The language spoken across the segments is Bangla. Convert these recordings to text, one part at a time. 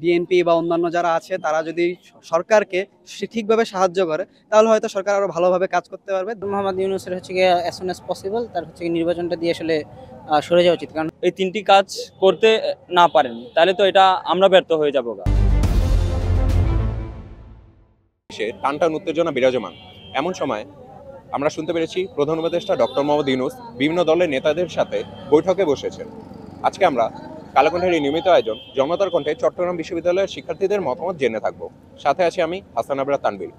বিএনপি বা অন্যান্য যারা আছে তারা যদি সরকারকে ঠিকভাবে সাহায্য করে তাহলে হয়তো সরকার আরো ভালোভাবে কাজ করতে পারবে। মোহাম্মদ ইউনূসের হচ্ছে গিয়ে as soon as possible তার হচ্ছে গিয়ে নির্বাচনটা দিয়ে আসলে সরে যাওয়া উচিত। কারণ এই তিনটি কাজ করতে না পারেন তাহলে তো এটা আমরা ব্যর্থ হয়ে যাবো গা। দেশে টানটান উত্তেজনা বিরাজমান এমন সময় আমরা শুনতে পেরেছি প্রধান উপদেষ্টা ডক্টর মোহাম্মদ ইউনূস বিভিন্ন দলের নেতাদের সাথে বৈঠকে বসেছেন। আজকে আমরা কালের এই নিয়মিত আয়োজন জনতার কণ্ঠে চট্টগ্রাম বিশ্ববিদ্যালয়ের শিক্ষার্থীদের মতামত জেনে থাকবো। সাথে আছি আমি হাসান আবরার তানভীর।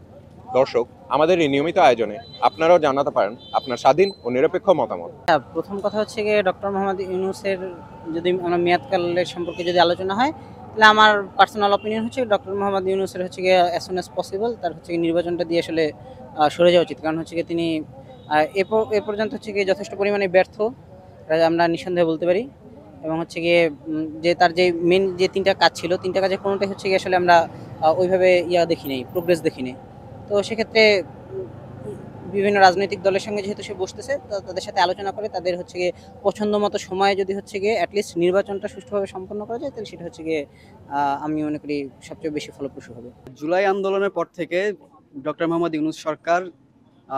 দর্শক, আমাদের এই নিয়মিত আয়োজনে আপনারাও জানাতে পারেন আপনার স্বাধীন ও নিরপেক্ষ মতামত। প্রথম কথা হচ্ছে গিয়ে ডক্টর মোহাম্মদ ইউনূসের যদি আমরা মেয়াদকালের সম্পর্কে যদি আলোচনা হয়, তাহলে আমার পার্সোনাল অপিনিয়ন হচ্ছে ডক্টর মোহাম্মদ ইউনূসের হচ্ছে গিয়ে as soon as possible তার হচ্ছে গিয়ে নির্বাচনটা দিয়ে আসলে সরে যাওয়া উচিত। কারণ হচ্ছে গিয়ে তিনি এ পর্যন্ত হচ্ছে গিয়ে যথেষ্ট পরিমাণে ব্যর্থ, এটা আমরা নিঃসন্দেহে বলতে পারি। এবং হচ্ছে গিয়ে যে তার যে মেন যে তিনটা কাজ ছিল, তিনটা কাজের কোনোটাই হচ্ছে গিয়ে আসলে আমরা ওইভাবে দেখি নাই, প্রোগ্রেস দেখি নাই। তো সেক্ষেত্রে বিভিন্ন রাজনৈতিক দলের সঙ্গে যেহেতু সে বসতেছে, তো তাদের সাথে আলোচনা করে তাদের হচ্ছে গিয়ে পছন্দ মতো সময়ে যদি হচ্ছে গিয়ে অ্যাটলিস্ট নির্বাচনটা সুষ্ঠুভাবে সম্পন্ন করা যায়, তাহলে সেটা হচ্ছে গিয়ে আমি মনে করি সবচেয়ে বেশি ফলপ্রসূ হবে। জুলাই আন্দোলনের পর থেকে ডক্টর মোহাম্মদ ইউনূস সরকার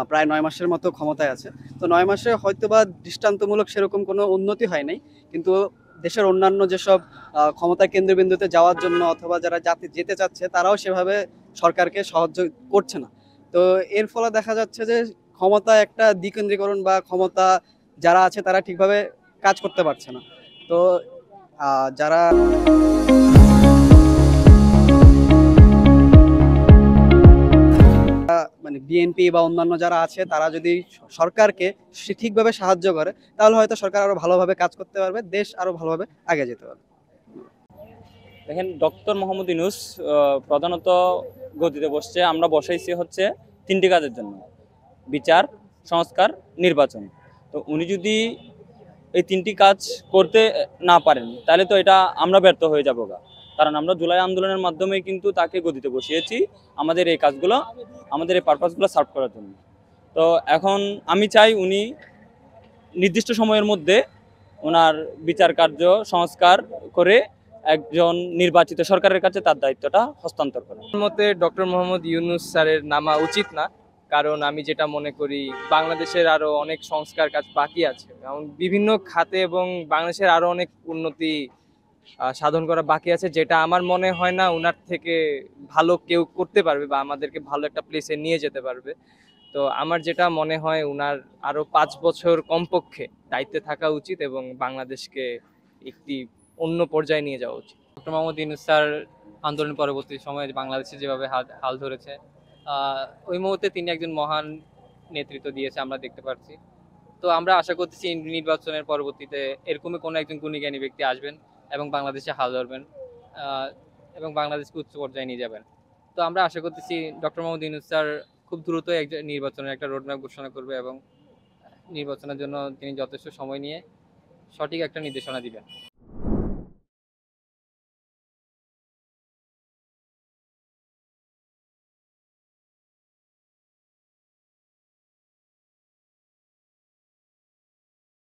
প্রায় 9 মাসের মতো ক্ষমতায় আছে। তো 9 মাসে হয়তোবা দৃষ্টান্তমূলক সেরকম কোনো উন্নতি হয় নাই, কিন্তু দেশের অন্যান্য যেসব ক্ষমতা কেন্দ্রবিন্দুতে যাওয়ার জন্য অথবা যারা যেতে চাচ্ছে তারাও সেভাবে সরকারকে সাহায্য করছে না। তো এর ফলে দেখা যাচ্ছে যে ক্ষমতা একটা দ্বিকেন্দ্রীকরণ বা ক্ষমতা যারা আছে তারা ঠিকভাবে কাজ করতে পারছে না। তো যারা মানে বিএনপি বা অন্যান্য যারা আছে তারা যদি সরকারকে ঠিকভাবে সাহায্য করে তাহলে হয়তো সরকার আরো ভালোভাবে কাজ করতে পারবে, দেশ আরো ভালোভাবে আগে যেতে পারবে। দেখেন, ডক্টর মোহাম্মদ ইউনূস প্রধানত গদিতে বসছে, আমরা বসাইছি হচ্ছে তিনটি কাজের জন্য: বিচার, সংস্কার, নির্বাচন। তো উনি যদি এই তিনটি কাজ করতে না পারেন তাহলে তো এটা আমরা ব্যর্থ হয়ে যাবো গা। কারণ আমরা জুলাই আন্দোলনের মাধ্যমে কিন্তু তাকে গদিতে বসিয়েছি আমাদের এই কাজগুলো, আমাদের এই পারপাসগুলো সার্ভ করার জন্য। তো এখন আমি চাই উনি নির্দিষ্ট সময়ের মধ্যে ওনার বিচার কার্য সংস্কার করে একজন নির্বাচিত সরকারের কাছে তার দায়িত্বটা হস্তান্তর করে। মতে ডক্টর মোহাম্মদ ইউনূস স্যারের নামা উচিত না। কারণ আমি যেটা মনে করি, বাংলাদেশের আরো অনেক সংস্কার কাজ বাকি আছে, এবং বিভিন্ন খাতে, এবং বাংলাদেশের আরো অনেক উন্নতি সাধন করা বাকি আছে, যেটা আমার মনে হয় না ওনার থেকে ভালো কেউ করতে পারবে বা আমাদেরকে ভালো একটা প্লেসে নিয়ে যেতে পারবে। তো আমার যেটা মনে হয়, ওনার আরো 5 বছর কমপক্ষে দায়িত্বে থাকা উচিত এবং বাংলাদেশকে একটি অন্য পর্যায়ে নিয়ে যাওয়া উচিত। ডক্টর মোহাম্মদ ইউনূস স্যার আন্দোলন পরবর্তী সময়ে বাংলাদেশে যেভাবে হাল ধরেছে, ওই মুহূর্তে তিনি একজন মহান নেতৃত্ব দিয়েছে আমরা দেখতে পাচ্ছি। তো আমরা আশা করতেছি নির্বাচনের পরবর্তীতে এরকমই কোনো একজন গুণীজ্ঞানী ব্যক্তি আসবেন এবং বাংলাদেশে হাল ধরবেন এবং বাংলাদেশকে উচ্চ পর্যায়ে নিয়ে যাবেন। তো আমরা আশা করতেছি ডক্টর মোহাম্মদ ইউনূস স্যার খুব দ্রুতই নির্বাচনের একটা রোডম্যাপ ঘোষণা করবে এবং নির্বাচনের জন্য তিনি যথেষ্ট সময় নিয়ে সঠিক একটা নির্দেশনা দিবেন।